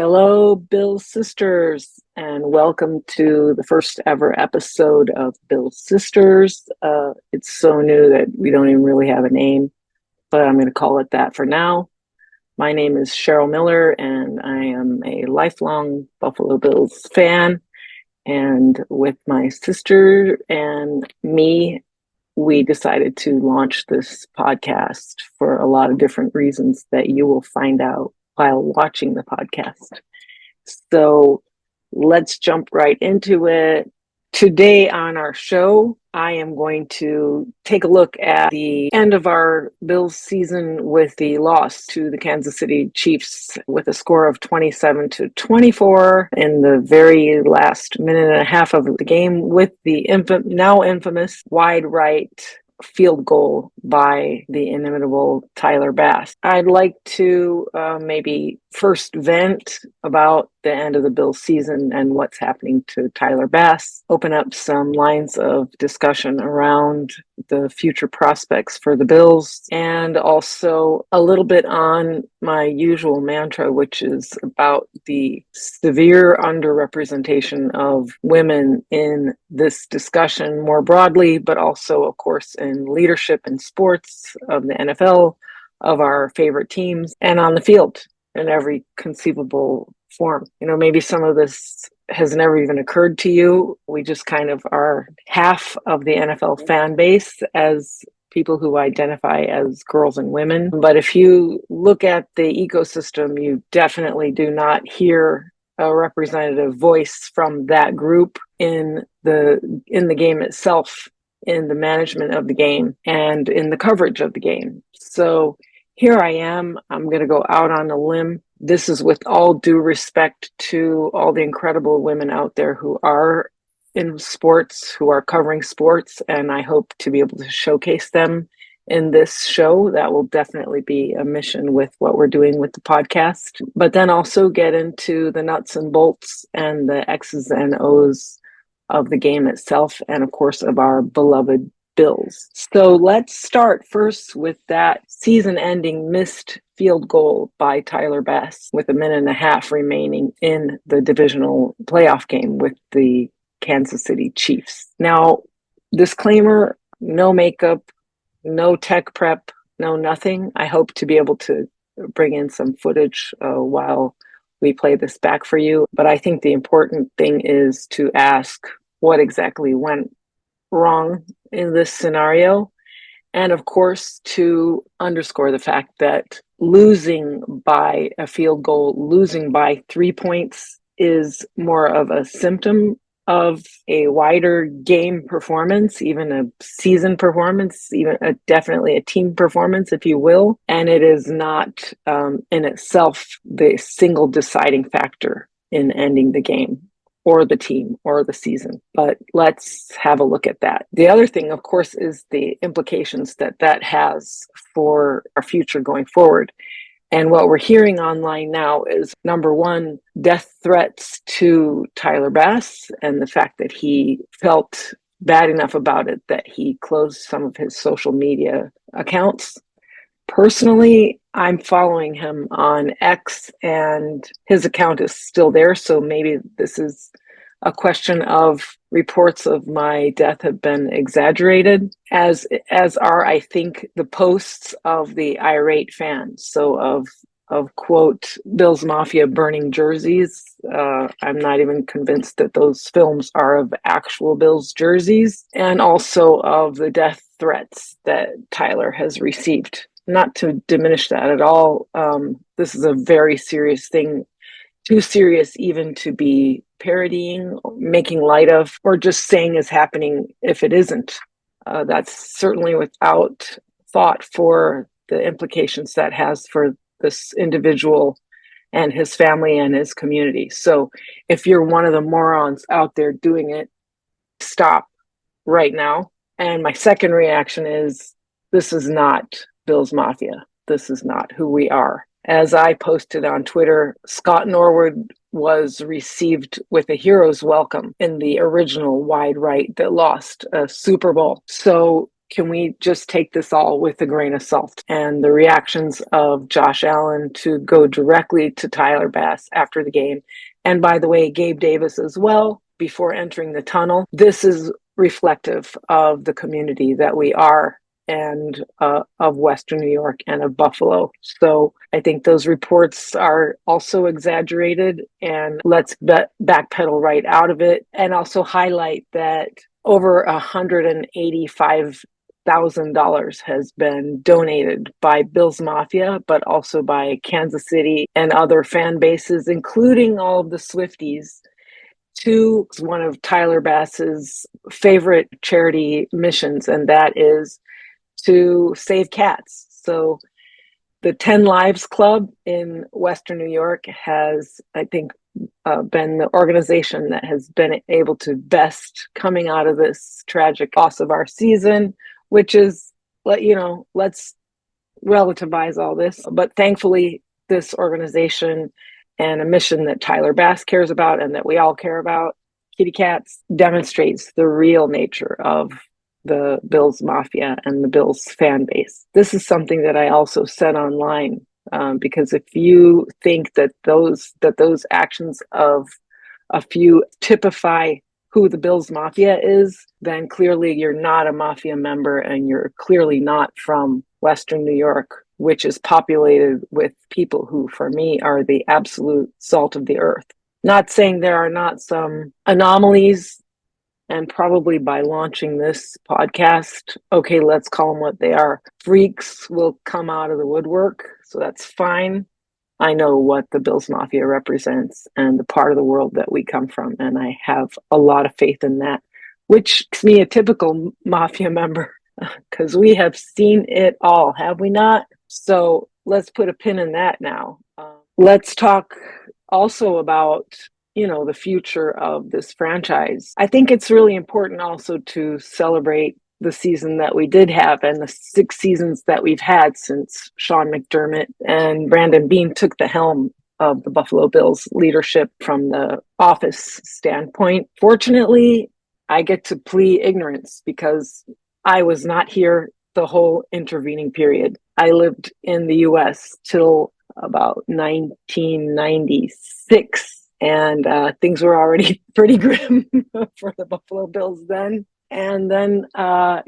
Hello, Bill Sisters, and welcome to the first ever episode of Bill Sisters. It's so new that we don't even really have a name, but I'm going to call it that for now. My name is Cheryl Miller, and I am a lifelong Buffalo Bills fan. And with my sister and me, we decided to launch this podcast for a lot of different reasons that you will find out while watching the podcast. So let's jump right into it. Today on our show, I am going to take a look at the end of our Bills season with the loss to the Kansas City Chiefs with a score of 27-24 in the very last minute and a half of the game with the now infamous wide right field goal by the inimitable Tyler Bass. I'd like to maybe first vent about the end of the Bills season and what's happening to Tyler Bass, open up some lines of discussion around the future prospects for the Bills, and also a little bit on my usual mantra, which is about the severe underrepresentation of women in this discussion more broadly, but also, of course, in leadership in sports of the NFL, of our favorite teams, and on the field in every conceivable form. Maybe some of this has never even occurred to you. We just kind of are half of the NFL fan base as people who identify as girls and women. But if you look at the ecosystem, you definitely do not hear a representative voice from that group in the game itself, in the management of the game, and in the coverage of the game. So here I am. I'm going to go out on a limb. This is with all due respect to all the incredible women out there who are in sports, who are covering sports, and I hope to be able to showcase them in this show. That will definitely be a mission with what we're doing with the podcast, but then also get into the nuts and bolts and the X's and O's of the game itself, and of course of our beloved Bills. So let's start first with that season-ending missed field goal by Tyler Bass with a minute and a half remaining in the divisional playoff game with the Kansas City Chiefs. Now, disclaimer, no makeup, no tech prep, no nothing. I hope to be able to bring in some footage while we play this back for you. But I think the important thing is to ask what exactly went wrong in this scenario. And of course, to underscore the fact that losing by a field goal, losing by 3 points is more of a symptom of a wider game performance, even a season performance, definitely a team performance, if you will. And it is not in itself the single deciding factor in ending the game or the team or the season. But let's have a look at that. The other thing, of course, is the implications that has for our future going forward. And what we're hearing online now is, number one, death threats to Tyler Bass and the fact that he felt bad enough about it that he closed some of his social media accounts. Personally, I'm following him on X and his account is still there. So maybe this is a question of reports of my death have been exaggerated, as are, I think, the posts of the irate fans. So of quote, Bills Mafia burning jerseys. I'm not even convinced that those films are of actual Bills jerseys, and also of the death threats that Tyler has received. Not to diminish that at all. This is a very serious thing, too serious even to be parodying, making light of, or just saying is happening if it isn't. That's certainly without thought for the implications that has for this individual and his family and his community. So if you're one of the morons out there doing it, stop right now. And my second reaction is, this is not Bills Mafia. This is not who we are. As I posted on Twitter, Scott Norwood was received with a hero's welcome in the original wide right that lost a Super Bowl. So can we just take this all with a grain of salt? And the reactions of Josh Allen to go directly to Tyler Bass after the game, and by the way, Gabe Davis as well, before entering the tunnel, this is reflective of the community that we are, and of Western New York and of Buffalo. So I think those reports are also exaggerated, and let's backpedal right out of it, and also highlight that over $185,000 has been donated by Bills Mafia, but also by Kansas City and other fan bases, including all of the Swifties, to one of Tyler Bass's favorite charity missions, and that is to save cats. So the 10 Lives Club in Western New York has, I think, been the organization that has been able to best coming out of this tragic loss of our season, which is, let's relativize all this. But thankfully, this organization and a mission that Tyler Bass cares about and that we all care about, kitty cats, demonstrates the real nature of the Bills Mafia and the Bills fan base. This is something that I also said online, because if you think that those actions of a few typify who the Bills Mafia is, then clearly you're not a mafia member, and you're clearly not from Western New York, which is populated with people who, for me, are the absolute salt of the earth. Not saying there are not some anomalies, and probably by launching this podcast, okay, let's call them what they are. Freaks will come out of the woodwork, so that's fine. I know what the Bills Mafia represents and the part of the world that we come from, and I have a lot of faith in that, which makes me a typical mafia member, because we have seen it all, have we not? So let's put a pin in that now. Let's talk also about the future of this franchise. I think it's really important also to celebrate the season that we did have and the 6 seasons that we've had since Sean McDermott and Brandon Beane took the helm of the Buffalo Bills leadership from the office standpoint. Fortunately, I get to plead ignorance because I was not here the whole intervening period. I lived in the US till about 1996. And things were already pretty grim for the Buffalo Bills then. And then, I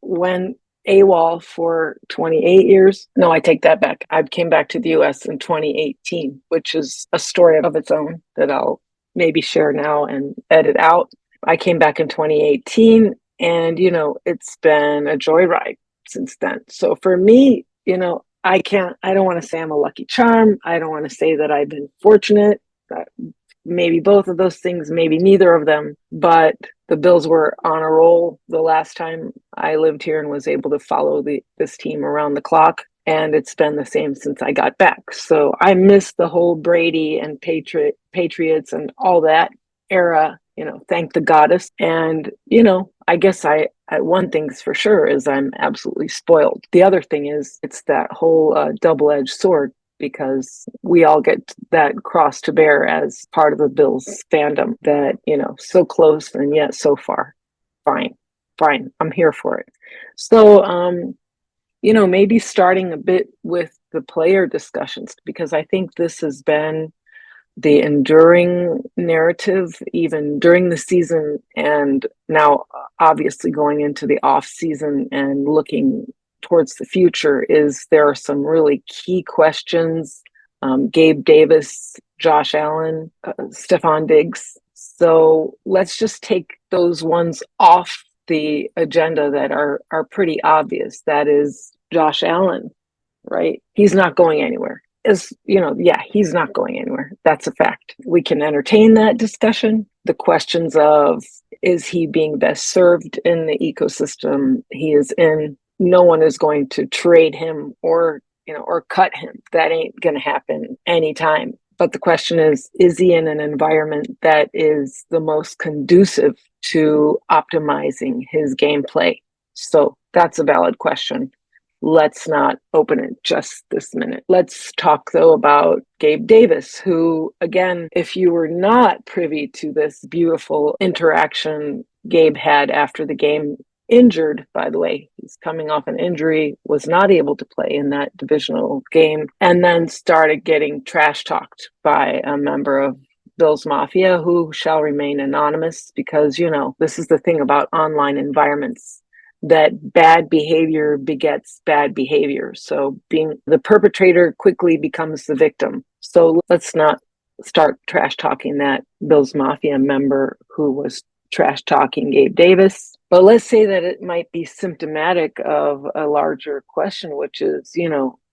went AWOL for 28 years. No, I take that back. I came back to the US in 2018, which is a story of its own that I'll maybe share now and edit out. I came back in 2018, and, it's been a joyride since then. So for me, I don't want to say I'm a lucky charm. I don't want to say that I've been fortunate. Maybe both of those things, maybe neither of them. But the Bills were on a roll the last time I lived here and was able to follow this team around the clock. And it's been the same since I got back. So I miss the whole Brady and Patriots and all that era, thank the goddess. And, I guess one thing's for sure is I'm absolutely spoiled. The other thing is it's that whole double-edged sword, because we all get that cross to bear as part of the Bills fandom that, so close and yet so far. Fine. I'm here for it. So, maybe starting a bit with the player discussions, because I think this has been the enduring narrative even during the season, and now obviously going into the off season and looking towards the future, is there are some really key questions. Gabe Davis, Josh Allen, Stefon Diggs. So let's just take those ones off the agenda that are pretty obvious. That is Josh Allen, right? He's not going anywhere. He's not going anywhere. That's a fact. We can entertain that discussion. The questions of, is he being best served in the ecosystem he is in? No one is going to trade him or cut him. That ain't going to happen anytime. But the question is he in an environment that is the most conducive to optimizing his gameplay? So that's a valid question. Let's not open it just this minute. Let's talk, though, about Gabe Davis, who, again, if you were not privy to this beautiful interaction Gabe had after the game injured, by the way. He's coming off an injury, was not able to play in that divisional game, and then started getting trash talked by a member of Bills Mafia, who shall remain anonymous, because, this is the thing about online environments, that bad behavior begets bad behavior. So being the perpetrator quickly becomes the victim. So let's not start trash talking that Bills Mafia member who was trash talking Gabe Davis. But let's say that it might be symptomatic of a larger question, which is,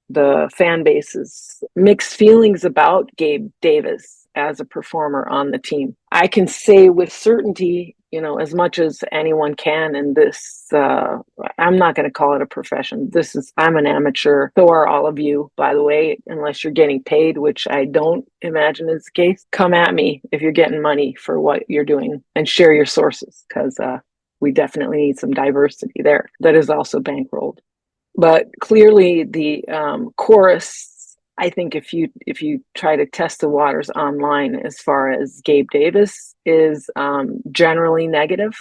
the fan base's mixed feelings about Gabe Davis as a performer on the team. I can say with certainty, as much as anyone can in this, I'm not going to call it a profession. I'm an amateur. So are all of you, by the way, unless you're getting paid, which I don't imagine is the case. Come at me if you're getting money for what you're doing, and share your sources, because we definitely need some diversity there that is also bankrolled. But clearly the chorus, I think if you try to test the waters online as far as Gabe Davis, is generally negative,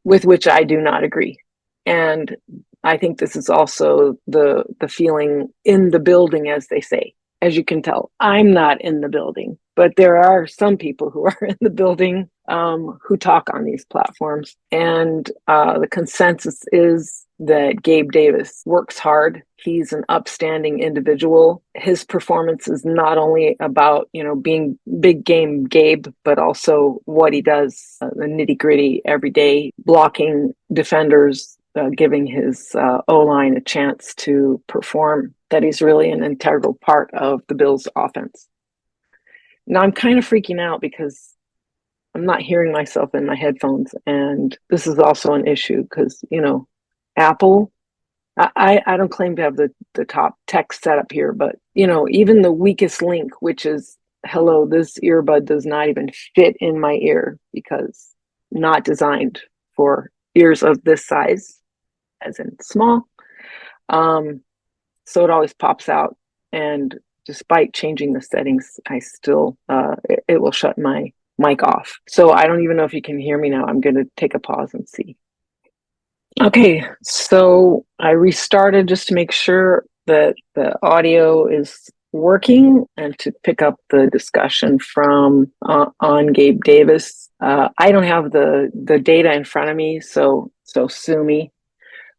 with which I do not agree. And I think this is also the feeling in the building, as they say. As you can tell, I'm not in the building, but there are some people who are in the building who talk on these platforms. And the consensus is that Gabe Davis works hard. He's an upstanding individual. His performance is not only about, being big game Gabe, but also what he does, the nitty gritty every day, blocking defenders, giving his O-line a chance to perform, that he's really an integral part of the Bills' offense. Now, I'm kind of freaking out because I'm not hearing myself in my headphones, and this is also an issue because, Apple, I don't claim to have the top tech setup here, but, even the weakest link, which is, hello, this earbud does not even fit in my ear because not designed for ears of this size, as in small. So it always pops out, and despite changing the settings, I still, it will shut my mic off. So I don't even know if you can hear me now. I'm going to take a pause and see. Okay, so I restarted just to make sure that the audio is working and to pick up the discussion from on Gabe Davis. I don't have the data in front of me, so sue me.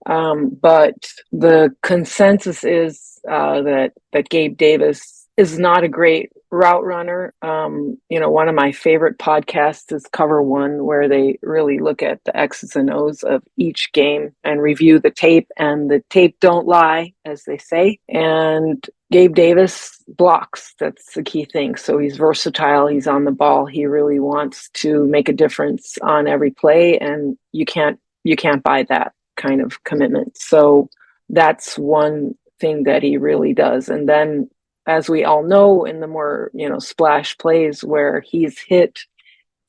But the consensus is that Gabe Davis is not a great route runner. One of my favorite podcasts is Cover One, where they really look at the X's and O's of each game and review the tape, and the tape don't lie, as they say. And Gabe Davis blocks. That's the key thing. So he's versatile. He's on the ball. He really wants to make a difference on every play, and you can't buy that kind of commitment. So that's one thing that he really does. And then, as we all know, in the more splash plays where he's hit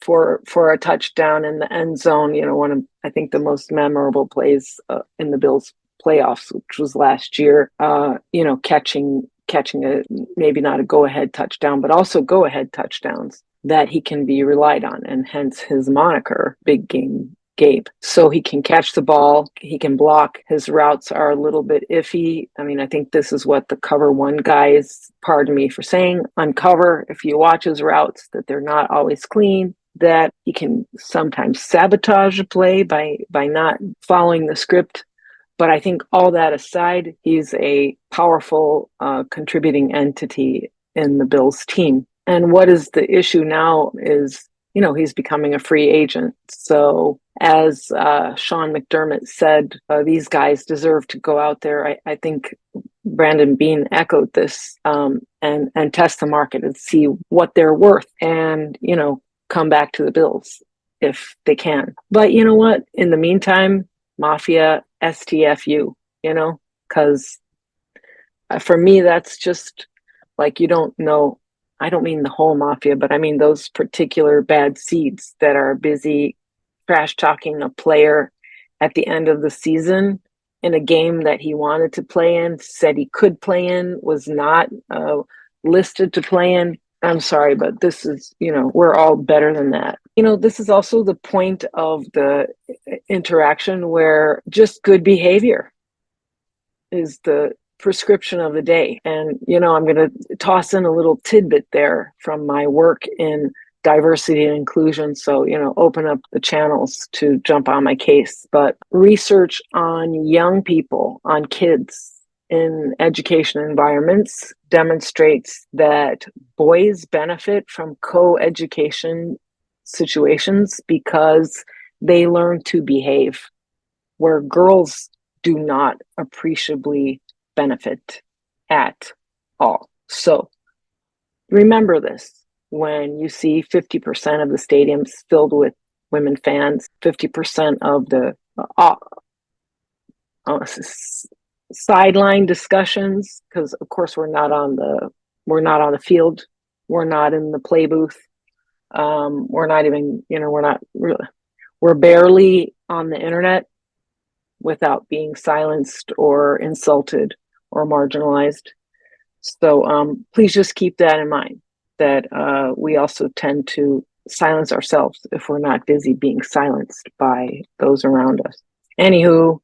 for a touchdown in the end zone, one of, I think, the most memorable plays in the Bills playoffs, which was last year, catching a, maybe not a go-ahead touchdown, but also go-ahead touchdowns that he can be relied on, and hence his moniker, Big Game Gabe. So he can catch the ball, he can block. His routes are a little bit iffy. I mean, I think this is what the Cover One guys, pardon me for saying, uncover. If you watch his routes, that they're not always clean, that he can sometimes sabotage a play by not following the script. But I think all that aside, he's a powerful contributing entity in the Bills team. And what is the issue now is, he's becoming a free agent. So as Sean McDermott said, these guys deserve to go out there. I think Brandon Beane echoed this, and test the market and see what they're worth, and, come back to the Bills if they can. But you know what? In the meantime, Mafia, STFU, because for me, that's just like, you don't know. I don't mean the whole mafia, but I mean those particular bad seeds that are busy trash talking a player at the end of the season in a game that he wanted to play in, said he could play in, was not listed to play in. I'm sorry, but this is, we're all better than that. This is also the point of the interaction where just good behavior is the prescription of the day. And, I'm going to toss in a little tidbit there from my work in diversity and inclusion. So, open up the channels to jump on my case. But research on young people, on kids in education environments demonstrates that boys benefit from co-education situations because they learn to behave, where girls do not appreciably benefit at all. So remember this when you see 50% of the stadiums filled with women fans, 50% of the sideline discussions, because of course we're not on the field, we're not in the play booth, we're not even, we're barely on the internet without being silenced or insulted or marginalized. So please just keep that in mind, that we also tend to silence ourselves if we're not busy being silenced by those around us. Anywho,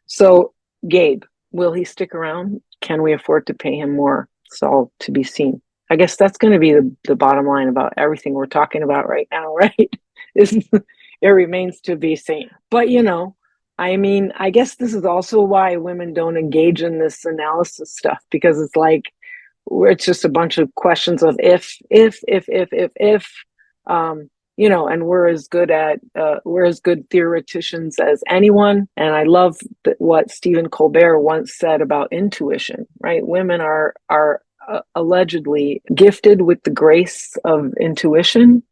so Gabe, will he stick around? Can we afford to pay him more? It's all to be seen. I guess that's going to be the bottom line about everything we're talking about right now, right? It remains to be seen. But, I guess this is also why women don't engage in this analysis stuff, because it's like, it's just a bunch of questions of if, and we're as good theoreticians as anyone. And I love what Stephen Colbert once said about intuition, right? Women are allegedly gifted with the grace of intuition,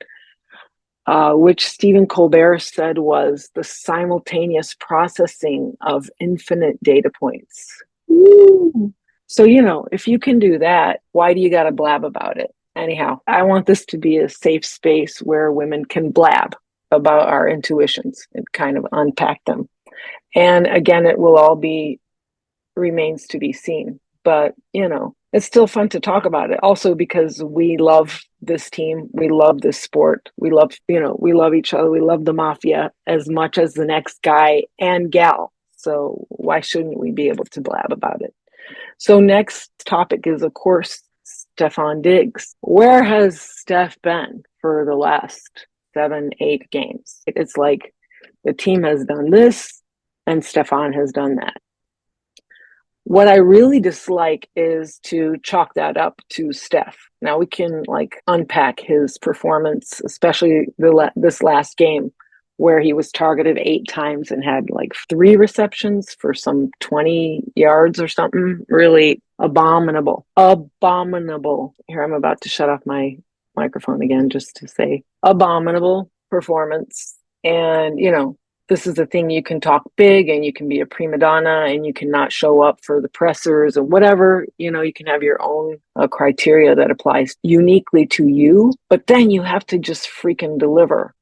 which Stephen Colbert said was the simultaneous processing of infinite data points. Ooh. So, if you can do that, why do you got to blab about it? Anyhow, I want this to be a safe space where women can blab about our intuitions and kind of unpack them. And again, it will all remains to be seen. But, it's still fun to talk about it. Also because we love this team. We love this sport. We love each other. We love the Mafia as much as the next guy and gal. So why shouldn't we be able to blab about it? So next topic is, of course, Stefon Diggs. Where has Steph been for the last 7-8 games? It's like the team has done this and Stefon has done that. What I really dislike is to chalk that up to Steph. Now we can unpack his performance, especially this last game where he was targeted 8 times and had 3 receptions for some 20 yards or something. Really abominable. Here, I'm about to shut off my microphone again just to say abominable performance. And, this is the thing, you can talk big and you can be a prima donna and you can not show up for the pressers or whatever. You can have your own criteria that applies uniquely to you, but then you have to just freaking deliver.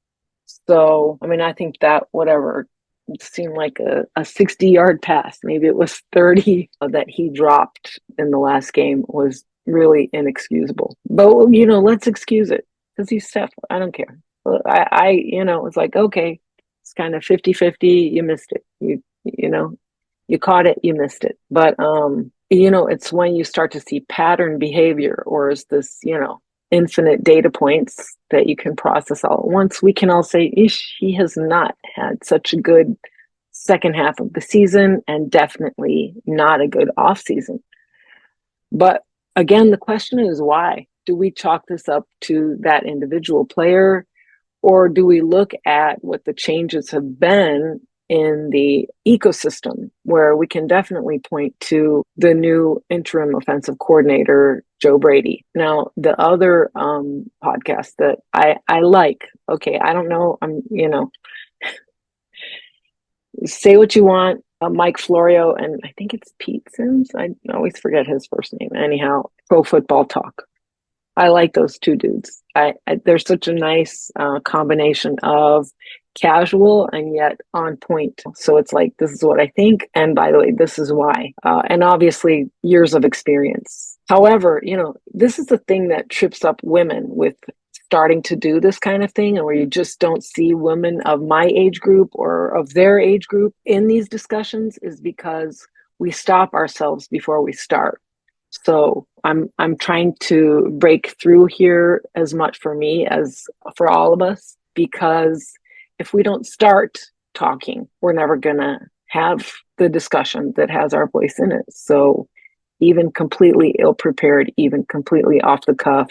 So, I think that whatever, it seemed like a 60-yard pass, maybe it was 30 that he dropped in the last game, was really inexcusable. But, let's excuse it because he's Steph. I don't care. It's like, okay, it's kind of 50-50. You missed it. You caught it, you missed it. But, it's when you start to see pattern behavior, or is this, infinite data points that you can process all at once, we can all say, he has not had such a good second half of the season and definitely not a good off season. But again, the question is why? Do we chalk this up to that individual player, or do we look at what the changes have been in the ecosystem, where we can definitely point to the new interim offensive coordinator, Joe Brady? Now, the other podcast that I like, okay, I don't know, say what you want, Mike Florio, and I think it's Pete Sims. I always forget his first name. Anyhow, Pro Football Talk. I like those two dudes. They're such a nice combination of casual and yet on point. So it's like, this is what I think, and by the way, this is why. And obviously, years of experience. However, this is the thing that trips up women with starting to do this kind of thing, and where you just don't see women of my age group or of their age group in these discussions, is because we stop ourselves before we start. So I'm trying to break through here as much for me as for all of us, because if we don't start talking, we're never gonna have the discussion that has our voice in it. So even completely ill prepared, even completely off the cuff,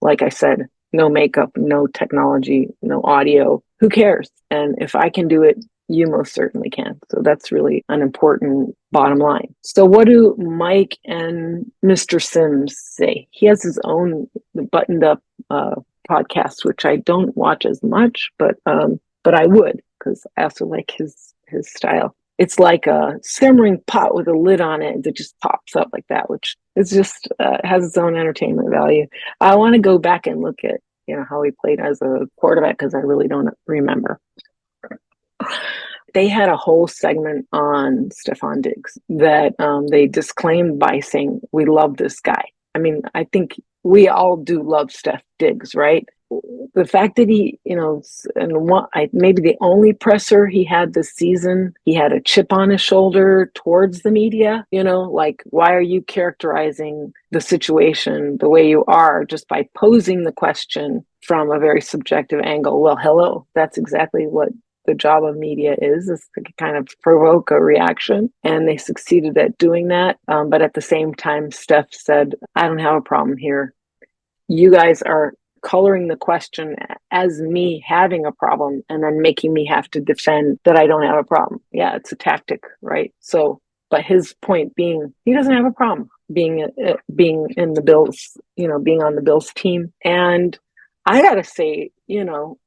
like I said, no makeup, no technology, no audio, who cares? And if I can do it, you most certainly can. So that's really an important bottom line. So what do Mike and Mr. Sims say? He has his own buttoned up podcast, which I don't watch as much, but I would, because I also like his style. It's like a simmering pot with a lid on it that just pops up like that, which is just has its own entertainment value. I want to go back and look at how he played as a quarterback, because I really don't remember. They had a whole segment on Stefon Diggs that they disclaimed by saying, we love this guy. I mean, I think we all do love Steph Diggs, right? The fact that he, maybe the only presser he had this season, he had a chip on his shoulder towards the media, like, why are you characterizing the situation the way you are just by posing the question from a very subjective angle? Well, hello, that's exactly what the job of media is to kind of provoke a reaction. And they succeeded at doing that. But at the same time, Steph said, I don't have a problem here. You guys are coloring the question as me having a problem and then making me have to defend that I don't have a problem. Yeah, it's a tactic, right? So, but his point being, he doesn't have a problem being in the Bills, being on the Bills team. And I got to say,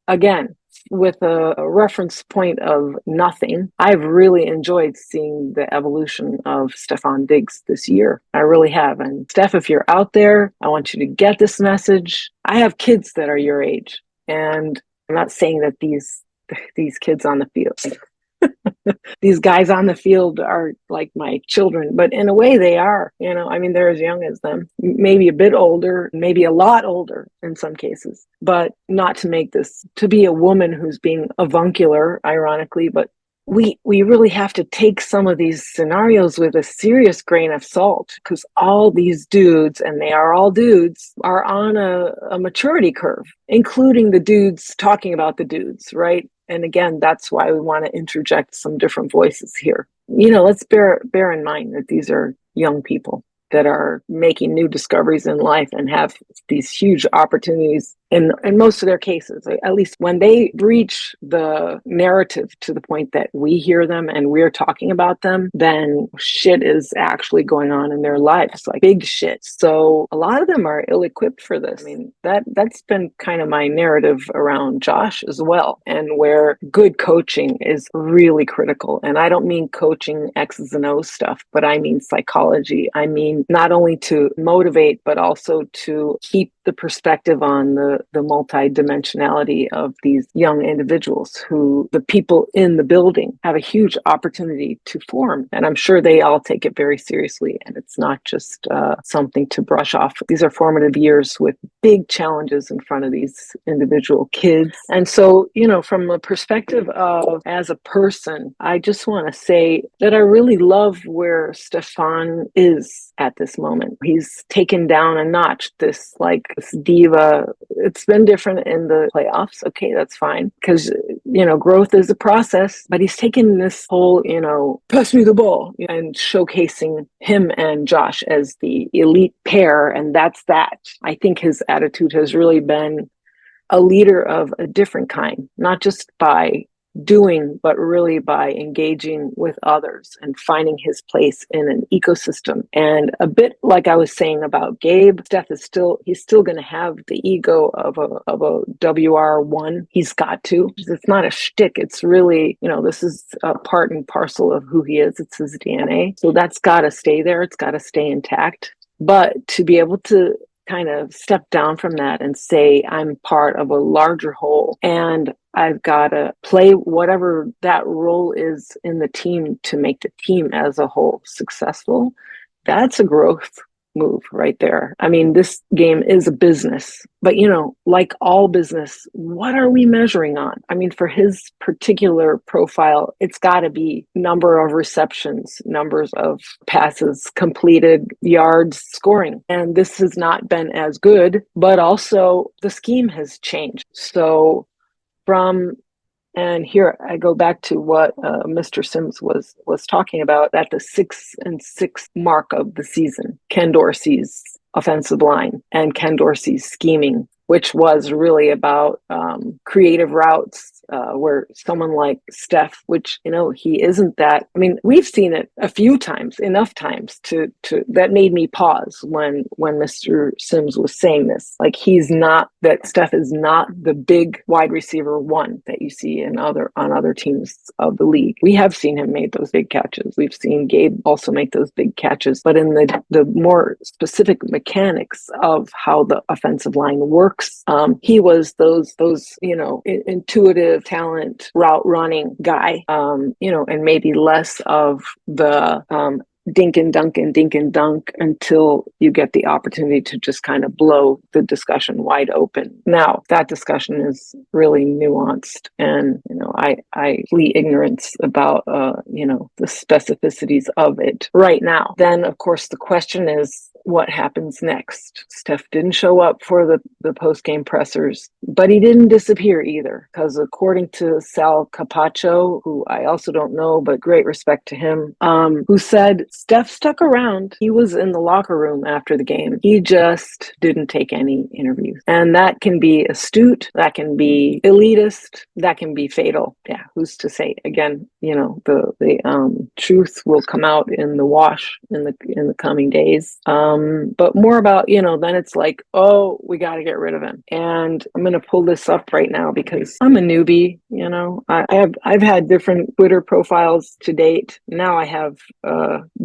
again, with a reference point of nothing, I've really enjoyed seeing the evolution of Stefon Diggs this year. I really have. And Steph, if you're out there, I want you to get this message. I have kids that are your age, and I'm not saying that these kids on the field, these guys on the field are like my children, but in a way they are, I mean, they're as young as them, maybe a bit older, maybe a lot older in some cases, but not to make this, to be a woman who's being avuncular, ironically, but we really have to take some of these scenarios with a serious grain of salt, because all these dudes, and they are all dudes, are on a maturity curve, including the dudes talking about the dudes, right? And again, that's why we want to interject some different voices here. Let's bear in mind that these are young people that are making new discoveries in life and have these huge opportunities in most of their cases. At least when they reach the narrative to the point that we hear them and we're talking about them, then shit is actually going on in their lives, like big shit. So a lot of them are ill-equipped for this. I mean, that's been kind of my narrative around Josh as well, and where good coaching is really critical. And I don't mean coaching X's and O's stuff, but I mean psychology. I mean, not only to motivate, but also to keep the perspective on the multidimensionality of these young individuals who the people in the building have a huge opportunity to form. And I'm sure they all take it very seriously. And it's not just something to brush off. These are formative years with big challenges in front of these individual kids. And so, from the perspective of as a person, I just want to say that I really love where Stefon is at this moment. He's taken down a notch, this diva. It's been different in the playoffs. Okay, that's fine, because growth is a process, but he's taken this whole pass me the ball and showcasing him and Josh as the elite pair, and that's that. I think his attitude has really been a leader of a different kind, not just by doing, but really by engaging with others and finding his place in an ecosystem. And a bit like I was saying about Gabe, Steph is he's still going to have the ego of a WR1. He's got to. It's not a shtick. It's really, this is a part and parcel of who he is. It's his DNA. So that's got to stay there. It's got to stay intact. But to be able to kind of step down from that and say, I'm part of a larger whole, and I've got to play whatever that role is in the team to make the team as a whole successful. That's a growth. move right there. I mean, this game is a business, but like all business, what are we measuring on? I mean, for his particular profile, it's got to be number of receptions, numbers of passes completed, yards, scoring. And this has not been as good, but also the scheme has changed. So and here I go back to what Mr. Sims was talking about at the 6-6 mark of the season. Ken Dorsey's offensive line and Ken Dorsey's scheming, which was really about creative routes, where someone like Steph, which he isn't that. I mean, we've seen it a few times, enough times to that made me pause when Mr. Sims was saying this. Like, Steph is not the big wide receiver one that you see on other teams of the league. We have seen him make those big catches. We've seen Gabe also make those big catches, but in the more specific mechanics of how the offensive line works, he was those intuitive talent route running guy, and maybe less of the dink and dunk until you get the opportunity to just kind of blow the discussion wide open. Now, that discussion is really nuanced, and I plead ignorance about the specificities of it right now. Then, of course, the question is, what happens next? Steph didn't show up for the post-game pressers, but he didn't disappear either, because according to Sal Capaccio, who I also don't know, but great respect to him, who said Steph stuck around. He was in the locker room after the game. He just didn't take any interviews. And that can be astute, that can be elitist, that can be fatal. Yeah, who's to say? Again, the truth will come out in the wash in the coming days. But more about, then it's like, oh, we got to get rid of him. And I'm going to pull this up right now because I'm a newbie. I've had different Twitter profiles to date. Now I have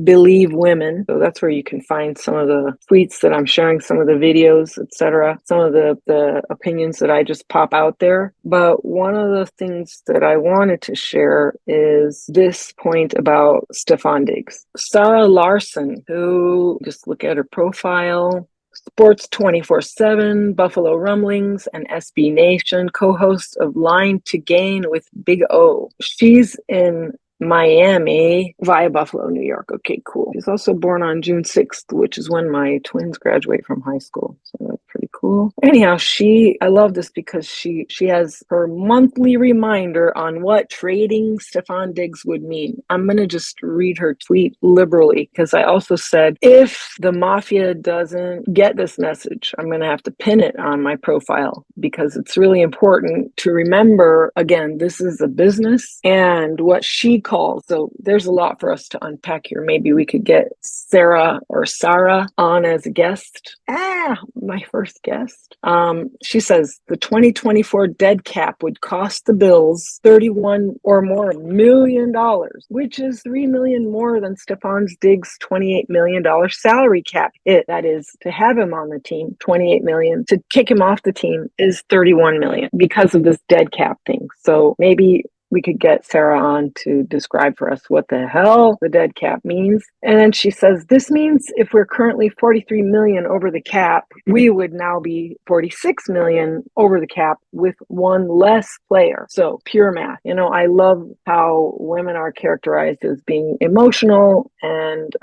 Believe Women. So that's where you can find some of the tweets that I'm sharing, some of the videos, etc., some of the opinions that I just pop out there. But one of the things that I wanted to share is this point about Stefon Diggs. Sarah Larson, who, just look at her profile, Sports 24/7, Buffalo Rumblings, and SB Nation, co-host of Line to Gain with Big O. She's in Miami via Buffalo, New York. Okay, cool. She's also born on June 6th, which is when my twins graduate from high school. So that's pretty cool. Anyhow, I love this because she has her monthly reminder on what trading Stefon Diggs would mean. I'm going to just read her tweet liberally, because I also said, if the mafia doesn't get this message, I'm going to have to pin it on my profile, because it's really important to remember, again, this is a business, and what she calls. So there's a lot for us to unpack here. Maybe we could get Sarah on as a guest. My first guest. She says the 2024 dead cap would cost the Bills $31 or more million, which is $3 million more than Stefon Diggs' $28 million salary cap hit. That is, to have him on the team, $28 million. To kick him off the team is $31 million because of this dead cap thing. So maybe we could get Sarah on to describe for us what the hell the dead cap means. And then she says, this means if we're currently 43 million over the cap, we would now be 46 million over the cap with one less player. So pure math. I love how women are characterized as being emotional and,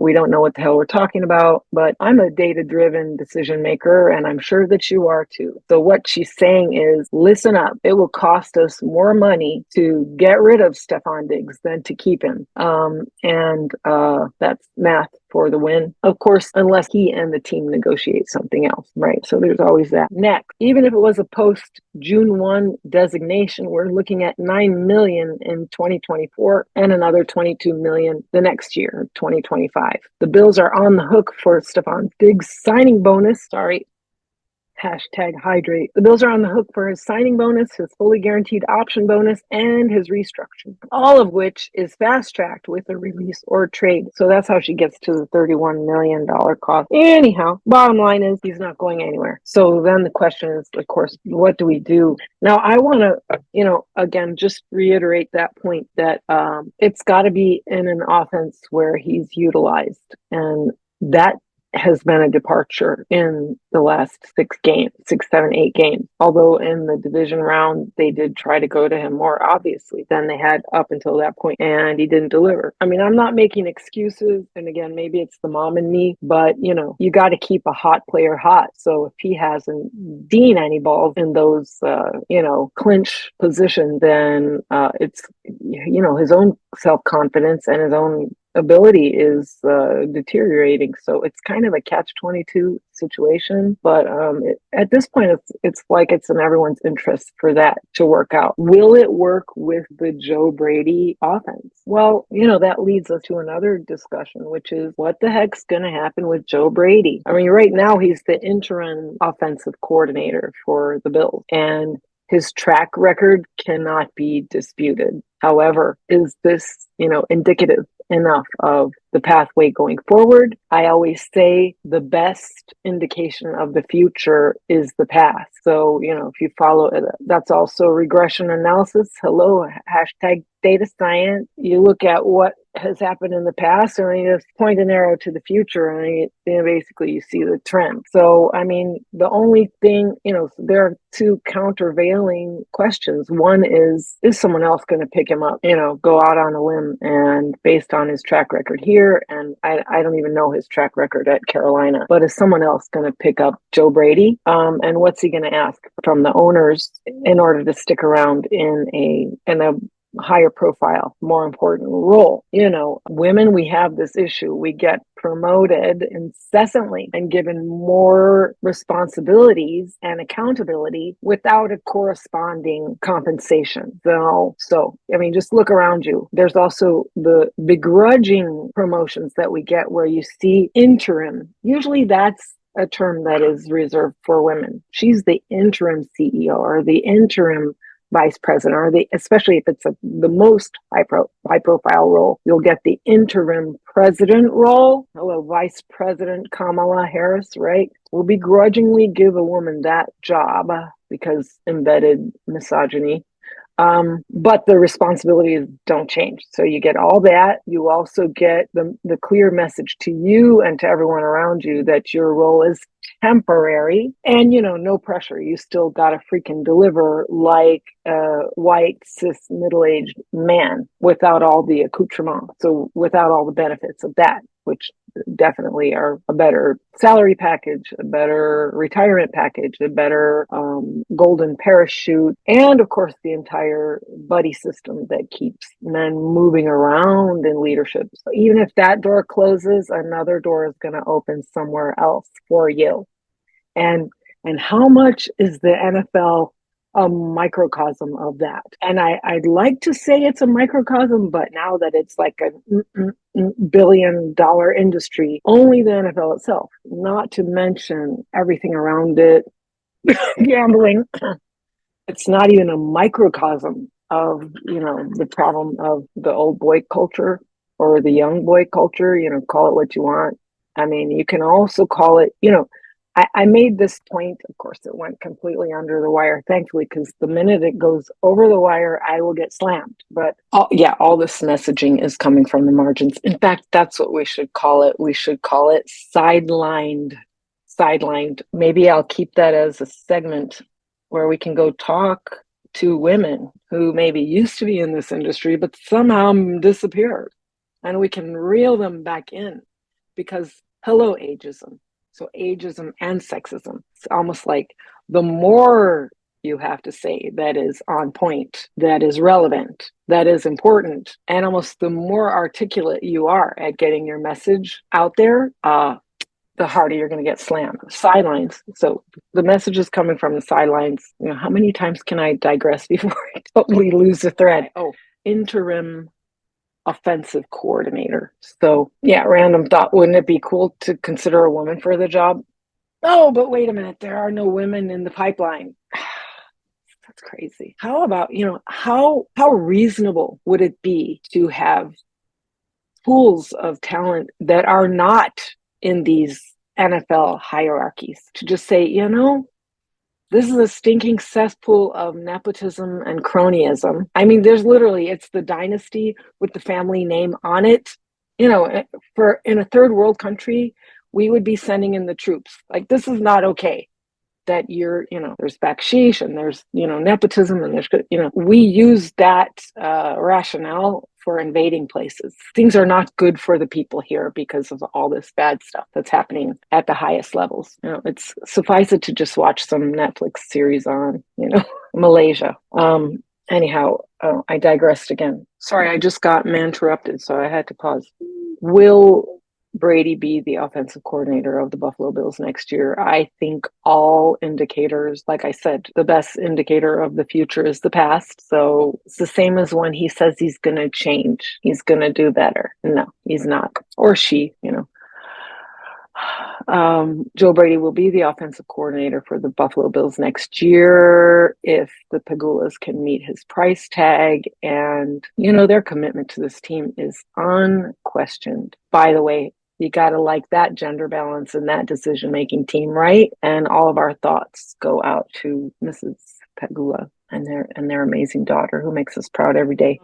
we don't know what the hell we're talking about, but I'm a data-driven decision maker, and I'm sure that you are too. So what she's saying is, listen up. It will cost us more money to get rid of Stefon Diggs than to keep him. And that's math for the win. Of course, unless he and the team negotiate something else, right? So there's always that. Next, even if it was a post June 1 designation, we're looking at $9 million in 2024 and another $22 million the next year, 2025. The Bills are on the hook for Stefon Diggs' signing bonus. Hashtag hydrate. The Bills are on the hook for his signing bonus, his fully guaranteed option bonus, and his restructure, all of which is fast-tracked with a release or trade. So that's how she gets to the $31 million cost. Anyhow, bottom line is he's not going anywhere. So then the question is, of course, what do we do? Now, I want to, again, just reiterate that point that it's got to be in an offense where he's utilized. And that has been a departure in the last 6, 7, 8 games. Although in the division round, they did try to go to him more obviously than they had up until that point, and he didn't deliver. I mean, I'm not making excuses. And again, maybe it's the mom in me, but you got to keep a hot player hot. So if he hasn't Dean any balls in those, clinch position, then it's, his own self-confidence and his own ability is deteriorating. So it's kind of a catch-22 situation. But at this point, it's like it's in everyone's interest for that to work out. Will it work with the Joe Brady offense? Well, that leads us to another discussion, which is what the heck's going to happen with Joe Brady? I mean, right now he's the interim offensive coordinator for the Bills, and his track record cannot be disputed. However, is this, indicative enough of the pathway going forward? I always say the best indication of the future is the past. So, if you follow it, that's also regression analysis. Hello, hashtag data science. You look at what has happened in the past, and you just point an arrow to the future, and basically you see the trend. So, I mean, the only thing, there are two countervailing questions. One is someone else going to pick him up, go out on a limb, and based on his track record here, and I don't even know his track record at Carolina, but is someone else going to pick up Joe Brady? And what's he going to ask from the owners in order to stick around in a higher profile, more important role? Women, we have this issue. We get promoted incessantly and given more responsibilities and accountability without a corresponding compensation. So, I mean, just look around you. There's also the begrudging promotions that we get where you see interim. Usually that's a term that is reserved for women. She's the interim CEO or the interim vice president, or especially if it's the most high profile role, you'll get the interim president role. Hello, Vice President Kamala Harris, right? Will begrudgingly give a woman that job because embedded misogyny. But the responsibilities don't change. So you get all that. You also get the clear message to you and to everyone around you that your role is temporary, and no pressure. You still gotta freaking deliver like a white cis middle-aged man without all the accoutrement. So without all the benefits of that, which definitely are a better salary package, a better retirement package, a better golden parachute, and of course the entire buddy system that keeps men moving around in leadership. So even if that door closes, another door is going to open somewhere else for you. And how much is the NFL a microcosm of that? And I'd like to say it's a microcosm, but now that it's like a billion-dollar industry, only the NFL itself, not to mention everything around it, gambling, it's not even a microcosm of, the problem of the old boy culture or the young boy culture, call it what you want. I mean, you can also call it, I made this point, of course, it went completely under the wire, thankfully, because the minute it goes over the wire, I will get slammed. But all this messaging is coming from the margins. In fact, that's what we should call it. We should call it sidelined. Maybe I'll keep that as a segment where we can go talk to women who maybe used to be in this industry, but somehow disappeared. And we can reel them back in because, hello, ageism. So ageism and sexism. It's almost like the more you have to say that is on point, that is relevant, that is important, and almost the more articulate you are at getting your message out there, the harder you're going to get slammed. Sidelines. So the message is coming from the sidelines. How many times can I digress before I totally lose the thread? Interim offensive coordinator. So yeah, random thought. Wouldn't it be cool to consider a woman for the job? Oh, but wait a minute. There are no women in the pipeline. That's crazy. How about, how reasonable would it be to have pools of talent that are not in these NFL hierarchies to just say, this is a stinking cesspool of nepotism and cronyism. I mean, it's the dynasty with the family name on it. For in a third world country we would be sending in the troops. Like, this is not okay. That there's backsheesh and there's, nepotism and there's, we use that rationale for invading places. Things are not good for the people here because of all this bad stuff that's happening at the highest levels. It's suffice it to just watch some Netflix series on, Malaysia. Anyhow, I digressed again. Sorry, I just got interrupted, so I had to pause. Will Brady be the offensive coordinator of the Buffalo Bills next year? I think all indicators, like I said, the best indicator of the future is the past. So it's the same as when he says he's going to change. He's going to do better. No, he's not. Or she, Joe Brady will be the offensive coordinator for the Buffalo Bills next year if the Pegulas can meet his price tag. And, their commitment to this team is unquestioned. By the way, you got to like that gender balance and that decision-making team, right? And all of our thoughts go out to Mrs. Pegula and their amazing daughter who makes us proud every day.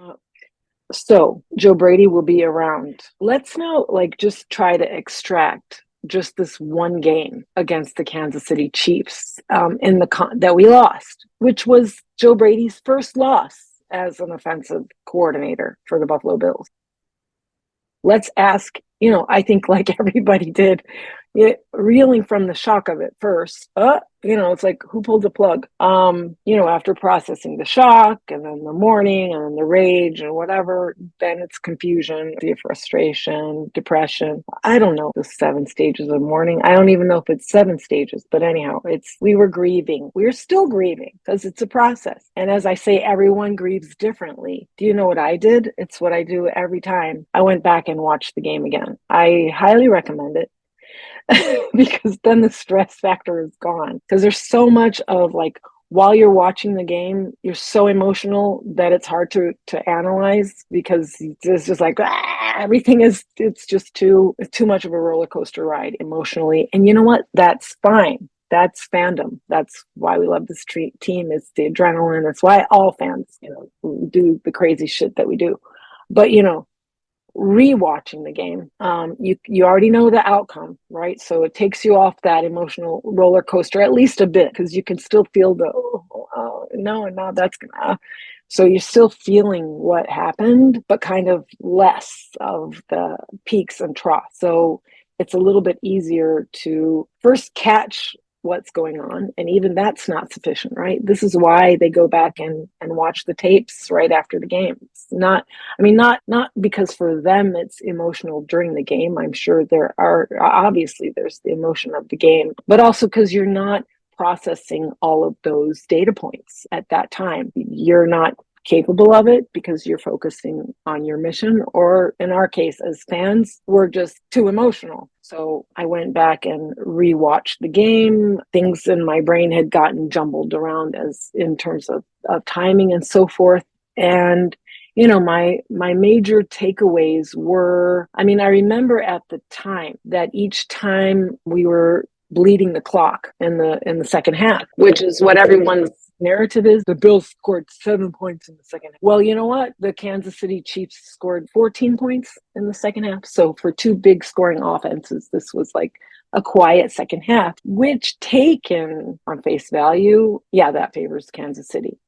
So Joe Brady will be around. Let's now just try to extract just this one game against the Kansas City Chiefs that we lost, which was Joe Brady's first loss as an offensive coordinator for the Buffalo Bills. Let's ask, I think like everybody did, reeling from the shock of it first. It's like, who pulled the plug? After processing the shock and then the mourning and the rage and whatever, then it's confusion, the frustration, depression. I don't know the 7 stages of mourning. I don't even know if it's 7 stages, but anyhow, we were grieving. We're still grieving because it's a process. And as I say, everyone grieves differently. Do you know what I did? It's what I do every time. I went back and watched the game again. I highly recommend it. Because then the stress factor is gone. Because there's so much of while you're watching the game, you're so emotional that it's hard to analyze because it's just everything it's just too much of a roller coaster ride emotionally. And you know what? That's fine. That's fandom. That's why we love this team. It's the adrenaline. That's why all fans, do the crazy shit that we do. But, rewatching the game, you already know the outcome, right? So it takes you off that emotional roller coaster at least a bit because you can still feel the no, and now that's gonna. So you're still feeling what happened, but kind of less of the peaks and troughs. So it's a little bit easier to first catch what's going on, and even that's not sufficient, right? This is why they go back and watch the tapes right after the game. It's not because for them it's emotional during the game. I'm sure there's the emotion of the game, but also because you're not processing all of those data points at that time. You're not capable of it because you're focusing on your mission, or in our case as fans, we're just too emotional. So I went back and rewatched the game. Things in my brain had gotten jumbled around as in terms of timing and so forth. And my major takeaways were, I remember at the time that each time we were bleeding the clock in the second half, which is what everyone's narrative is. The Bills scored 7 points in the second half. Well, you know what? The Kansas City Chiefs scored 14 points in the second half. So for 2 big scoring offenses, this was like a quiet second half, which taken on face value, that favors Kansas City.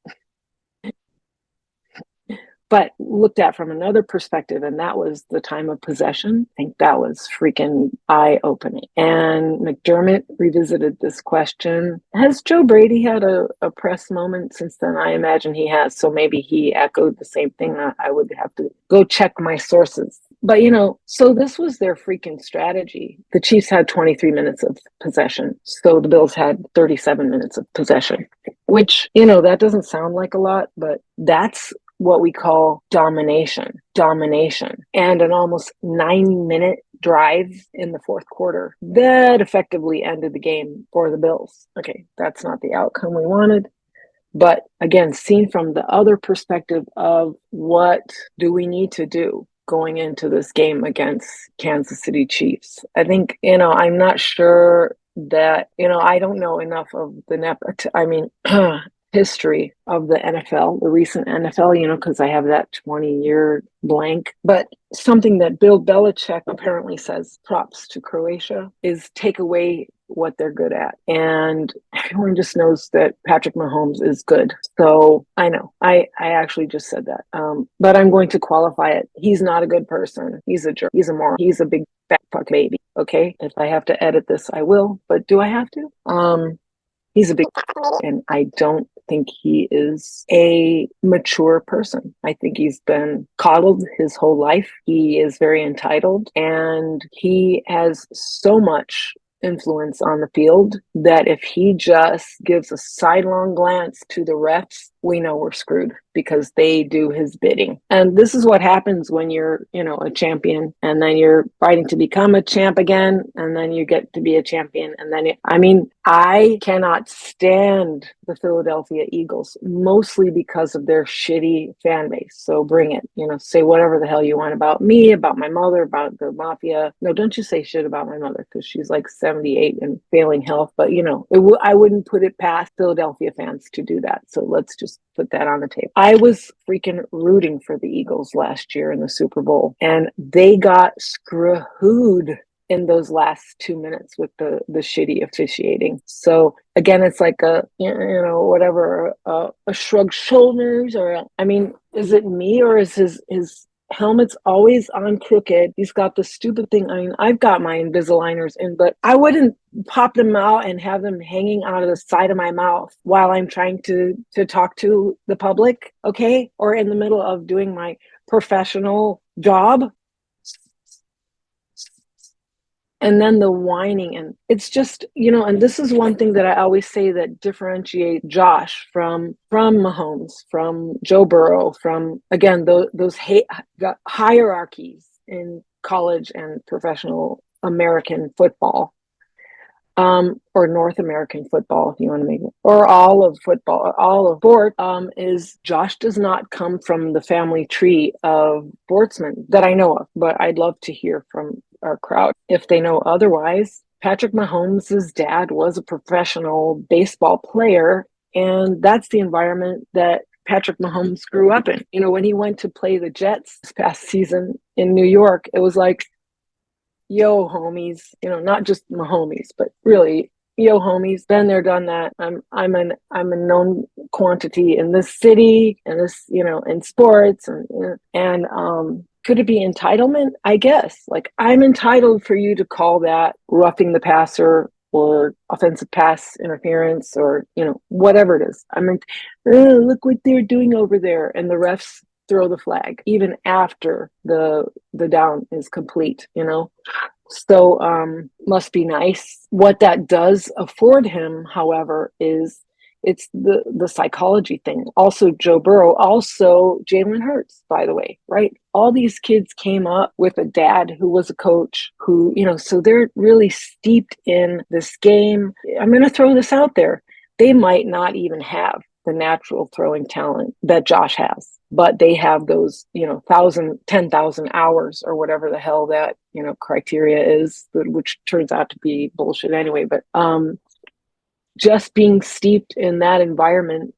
But looked at from another perspective, and that was the time of possession, I think that was freaking eye-opening. And McDermott revisited this question. Has Joe Brady had a press moment since then? I imagine he has, so maybe he echoed the same thing. I would have to go check my sources. But, so this was their freaking strategy. The Chiefs had 23 minutes of possession, so the Bills had 37 minutes of possession, which, that doesn't sound like a lot, but that's what we call domination, and an almost 9-minute drive in the fourth quarter that effectively ended the game for the Bills. Okay, that's not the outcome we wanted. But again, seen from the other perspective of what do we need to do going into this game against Kansas City Chiefs, I think, I'm not sure that, I don't know enough of the history of the NFL, the recent NFL, because I have that 20-year blank. But something that Bill Belichick apparently says, props to Croatia, is take away what they're good at. And everyone just knows that Patrick Mahomes is good. So I know, I actually just said that. But I'm going to qualify it. He's not a good person. He's a jerk. He's a moron. He's a big fat fuck baby. Okay. If I have to edit this, I will. But do I have to? He's a big, and I don't think he is a mature person. I think he's been coddled his whole life. He is very entitled, and he has so much influence on the field that if he just gives a sidelong glance to the refs, we know we're screwed because they do his bidding. And this is what happens when you're, a champion, and then you're fighting to become a champ again, and then you get to be a champion. And then, I cannot stand the Philadelphia Eagles, mostly because of their shitty fan base. So bring it, say whatever the hell you want about me, about my mother, about the mafia. No, don't you say shit about my mother, because she's like 78 and failing health. But, I wouldn't put it past Philadelphia fans to do that. So let's just put that on the table. I was freaking rooting for the Eagles last year in the Super Bowl, and they got screwed in those last 2 minutes with the shitty officiating. So again, it's like a shrug shoulders, or is it me, or is his helmet's always on crooked? He's got the stupid thing. I've got my Invisaligners in, but I wouldn't pop them out and have them hanging out of the side of my mouth while I'm trying to talk to the public, okay? Or in the middle of doing my professional job. And then the whining, and it's just, and this is one thing that I always say that differentiate Josh from Mahomes, from Joe Burrow, from, again, those hierarchies in college and professional American football, or North American football, if you want to make it, or all of football, all of sport, is Josh does not come from the family tree of sportsmen that I know of, but I'd love to hear from our crowd if they know otherwise. Patrick Mahomes' dad was a professional baseball player, and that's the environment that Patrick Mahomes grew up in. When he went to play the Jets this past season in New York, it was like, yo, homies, not just my homies, but really, yo, homies, been there, done that. I'm a known quantity in this city, and this, in sports, and could it be entitlement? I guess. Like, I'm entitled for you to call that roughing the passer or offensive pass interference, or whatever it is. Look what they're doing over there, and the refs throw the flag even after the down is complete. So must be nice. What that does afford him, however, is it's the psychology thing. Also Joe Burrow, also Jalen Hurts, by the way, right? All these kids came up with a dad who was a coach, who, so they're really steeped in this game. I'm going to throw this out there. They might not even have the natural throwing talent that Josh has, but they have those, 10,000 hours or whatever the hell that, criteria is, which turns out to be bullshit anyway. But just being steeped in that environment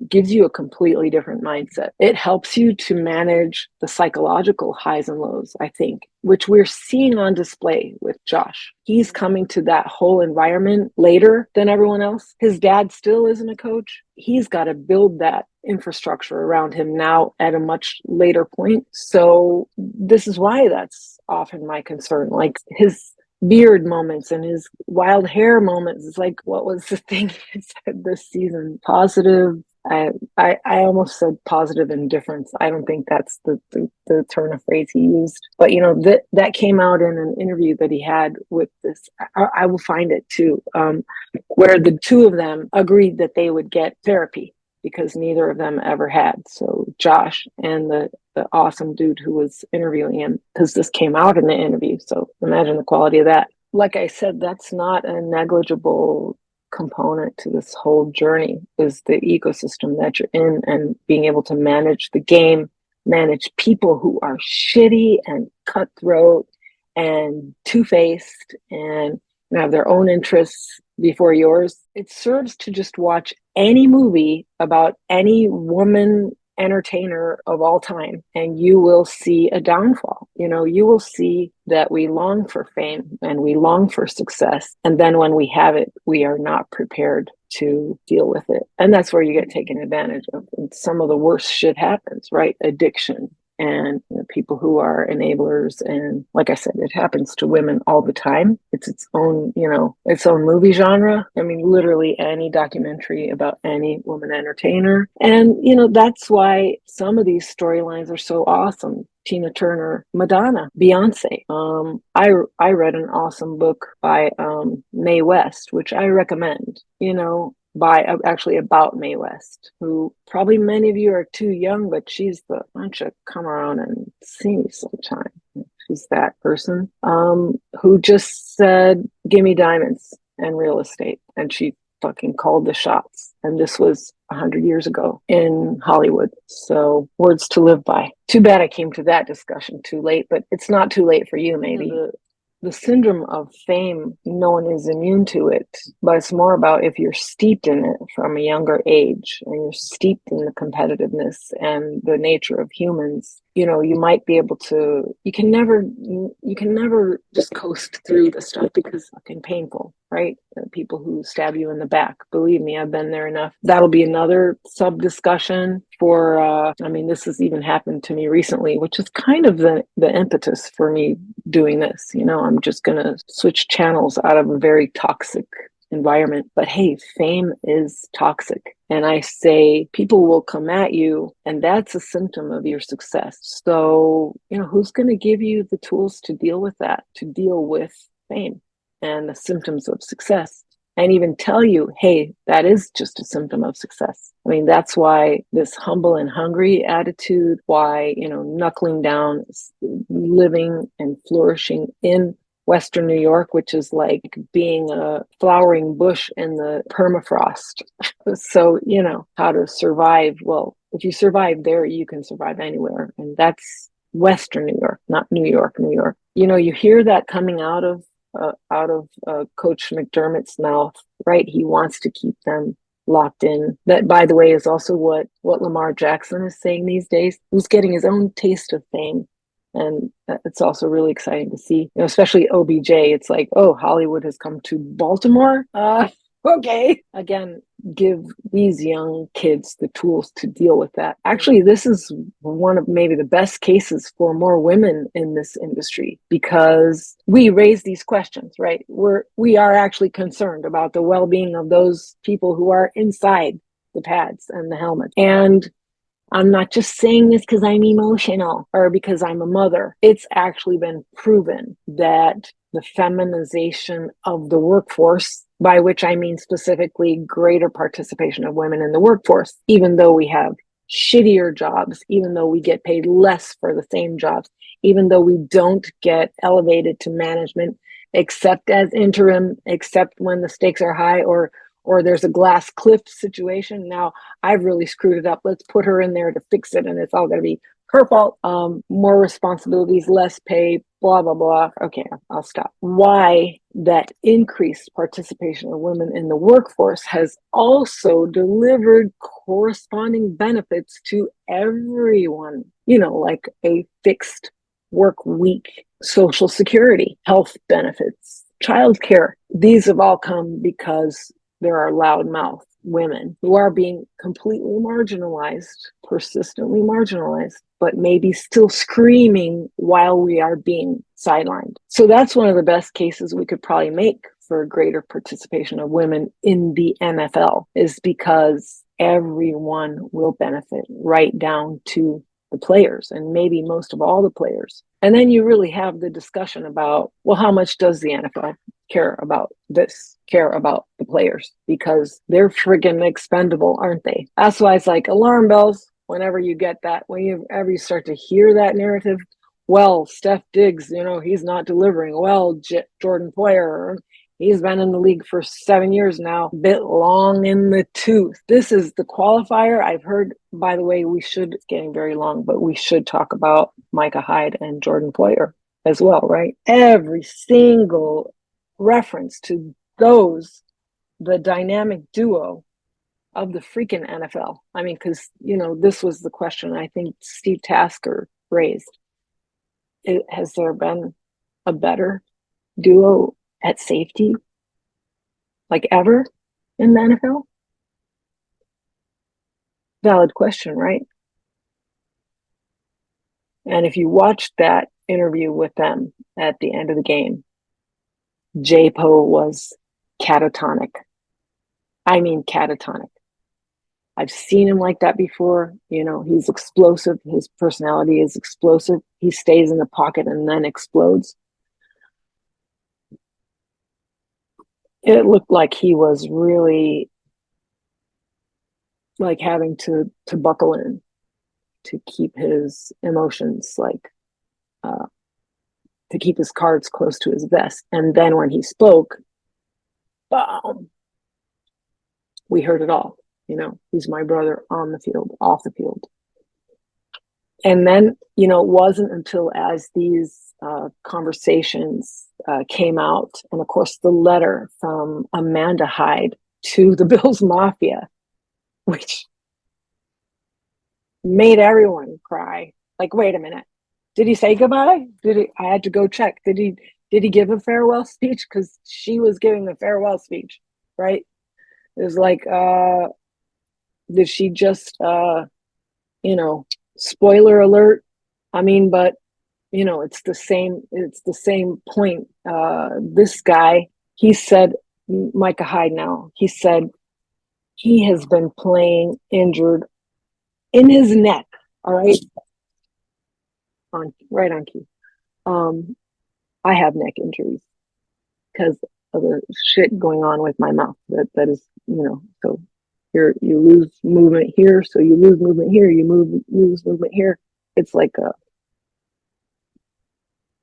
gives you a completely different mindset. It helps you to manage the psychological highs and lows, I think, which we're seeing on display with Josh. He's coming to that whole environment later than everyone else. His dad still isn't a coach. He's got to build that infrastructure around him now at a much later point. So this is why that's often my concern. Like, his beard moments and his wild hair moments. It's like, what was the thing he said this season? Positive. I almost said positive indifference. I don't think that's the turn of phrase he used. But that came out in an interview that he had with this. I will find it too, where the two of them agreed that they would get therapy because neither of them ever had. So Josh and the awesome dude who was interviewing him, because this came out in the interview. So imagine the quality of that. Like I said, that's not a negligible component to this whole journey, is the ecosystem that you're in, and being able to manage the game, manage people who are shitty and cutthroat and two-faced and have their own interests before yours. It serves to just watch any movie about any woman entertainer of all time, and you will see a downfall. You will see that we long for fame and we long for success. And then when we have it, we are not prepared to deal with it. And that's where you get taken advantage of. And some of the worst shit happens, right? Addiction, and people who are enablers. And like I said, it happens to women all the time. It's its own movie genre. I mean, literally any documentary about any woman entertainer. And, that's why some of these storylines are so awesome. Tina Turner, Madonna, Beyonce. I read an awesome book by Mae West, which I recommend, about Mae West, who probably many of you are too young, but she's the why don't you come around and see me sometime. She's that person who just said, give me diamonds and real estate. And she fucking called the shots. And this was 100 years ago in Hollywood. So words to live by. Too bad I came to that discussion too late, but it's not too late for you, maybe. The syndrome of fame, no one is immune to it, but it's more about if you're steeped in it from a younger age and you're steeped in the competitiveness and the nature of humans, you might be able to, you can never just coast through the stuff because it's fucking painful, right? People who stab you in the back, believe me, I've been there enough. That'll be another sub discussion for, this has even happened to me recently, which is kind of the impetus for me doing this. I'm just going to switch channels out of a very toxic environment. But hey, fame is toxic. And I say people will come at you, and that's a symptom of your success. So, who's going to give you the tools to deal with that, to deal with fame and the symptoms of success? And even tell you, hey, that is just a symptom of success. I mean, that's why this humble and hungry attitude, why, knuckling down, living and flourishing in Western New York, which is like being a flowering bush in the permafrost. So, how to survive. Well, if you survive there, you can survive anywhere. And that's Western New York, not New York, New York. You hear that coming out of Coach McDermott's mouth, right? He wants to keep them locked in. That, by the way, is also what Lamar Jackson is saying these days. He's getting his own taste of fame. And it's also really exciting to see, especially OBJ. It's like, oh, Hollywood has come to Baltimore. Okay. Again, give these young kids the tools to deal with that. Actually, this is one of maybe the best cases for more women in this industry because we raise these questions, right? We are actually concerned about the well-being of those people who are inside the pads and the helmet. And I'm not just saying this because I'm emotional or because I'm a mother. It's actually been proven that the feminization of the workforce, by which I mean specifically greater participation of women in the workforce, even though we have shittier jobs, even though we get paid less for the same jobs, even though we don't get elevated to management, except as interim, except when the stakes are high or there's a glass cliff situation. Now, I've really screwed it up. Let's put her in there to fix it, and it's all going to be her fault. More responsibilities, less pay, blah, blah, blah. Okay, I'll stop. Why that increased participation of women in the workforce has also delivered corresponding benefits to everyone, like a fixed work week, Social Security, health benefits, childcare. These have all come because there are loudmouth women who are being completely marginalized, persistently marginalized, but maybe still screaming while we are being sidelined. So that's one of the best cases we could probably make for greater participation of women in the NFL, is because everyone will benefit, right down to the players, and maybe most of all the players. And then you really have the discussion about, well, how much does the NFL care about the players? Because they're friggin' expendable, aren't they? That's why it's like alarm bells whenever you get that, whenever you start to hear that narrative. Well, Steph Diggs, he's not delivering. Well, Jordan Poyer, he's been in the league for 7 years now, bit long in the tooth. This is the qualifier. I've heard, by the way, it's getting very long, but we should talk about Micah Hyde and Jordan Poyer as well, right? Every single reference to the dynamic duo of the freaking NFL. I mean, because, this was the question I think Steve Tasker raised. Has there been a better duo at safety, like ever, in the NFL? Valid question, right? And if you watched that interview with them at the end of the game, J-Po was catatonic. I mean, catatonic. I've seen him like that before. He's explosive. His personality is explosive. He stays in the pocket and then explodes. It looked like he was really like having to buckle in to keep his emotions to keep his cards close to his vest. And then when he spoke, boom, we heard it all. He's my brother on the field, off the field. And then, it wasn't until as these conversations came out, and of course the letter from Amanda Hyde to the Bills Mafia, which made everyone cry. Like, wait a minute. Did he say goodbye? I had to go check. Did he give a farewell speech? Because she was giving the farewell speech, right? It was like, did she just, spoiler alert? I mean, but it's the same point. This guy, he said, Micah Hyde now, he said he has been playing injured in his neck. All right. Right on key. I have neck injuries because of the shit going on with my mouth. That is, so you lose movement here, so you lose movement here, lose movement here. It's like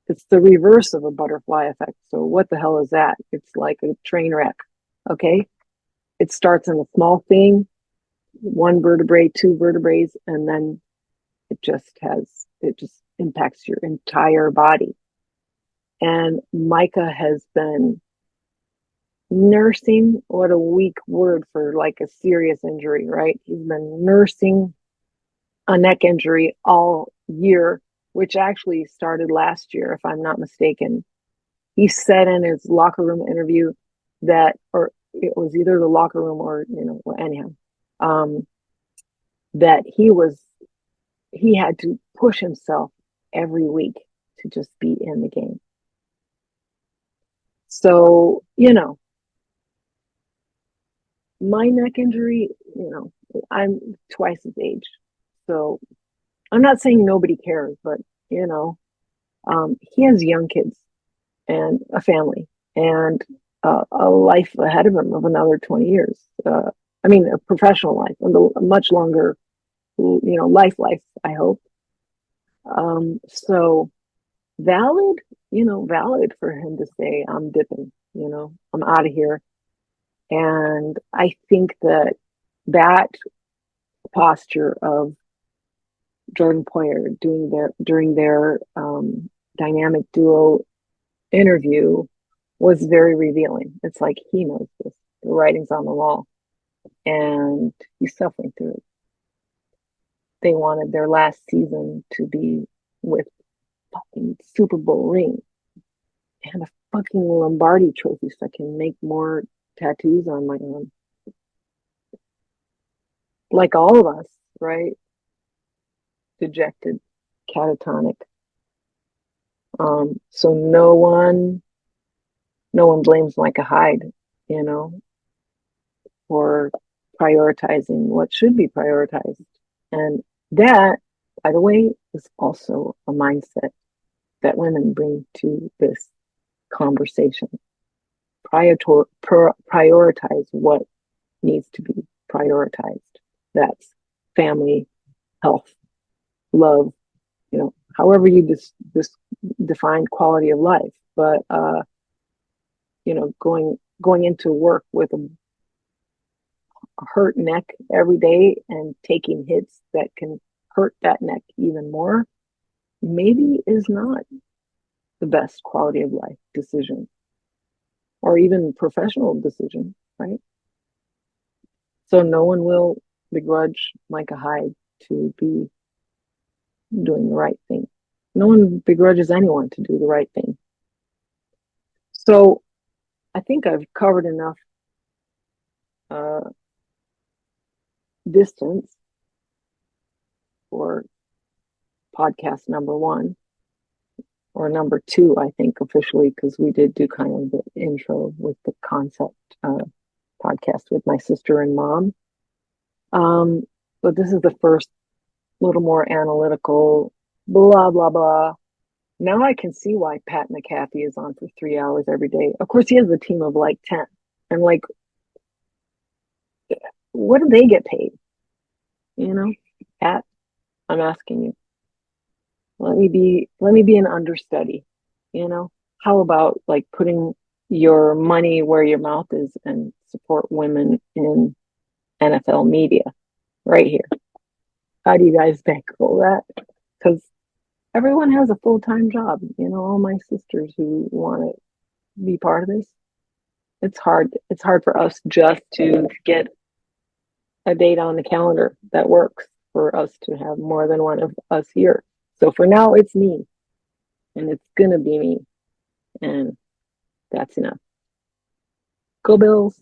it's the reverse of a butterfly effect. So what the hell is that? It's like a train wreck. Okay. It starts in a small thing, one vertebrae, two vertebrae, and then it just impacts your entire body. And Micah has been nursing, what a weak word for like a serious injury, right? He's been nursing a neck injury all year, which actually started last year, if I'm not mistaken. He said in his locker room interview or it was either the locker room or, anyhow, that he had to push himself every week to just be in the game. So, my neck injury, I'm twice his age. So I'm not saying nobody cares, but, he has young kids and a family and a life ahead of him of another 20 years. A professional life and a much longer, life, I hope. So valid, valid for him to say, I'm dipping, I'm out of here. And I think that posture of Jordan Poyer during their dynamic duo interview was very revealing. It's like he knows this. The writing's on the wall, and he's suffering through it. They wanted their last season to be with fucking Super Bowl ring and a fucking Lombardi trophy, so I can make more tattoos on my arm. Like all of us, right? Dejected, catatonic. So no one blames Micah Hyde, for prioritizing what should be prioritized. And that, by the way, is also a mindset that women bring to this conversation. Prioritize what needs to be prioritized. That's family, health, love, however you define quality of life. But going into work with a hurt neck every day and taking hits that can hurt that neck even more maybe is not the best quality of life decision or even professional decision, right? So no one will begrudge Micah Hyde to be doing the right thing. No one begrudges anyone to do the right thing. So I think I've covered enough uh, distance for podcast number 1 or number 2, I think officially, because we did do kind of the intro with the concept podcast with my sister and mom. But this is the first little more analytical, blah, blah, blah. Now I can see why Pat McAfee is on for 3 hours every day. Of course, he has a team of like 10. And like, what do they get paid? You know, Pat, I'm asking you. Let me be an understudy. You know, how about like putting your money where your mouth is and support women in NFL media right here? How do you guys tackle that? Because everyone has a full-time job. You know, all my sisters who want to be part of this. It's hard. It's hard for us just to get a date on the calendar that works for us to have more than one of us here. So for now, it's me, and it's gonna be me, and that's enough. Go Bills.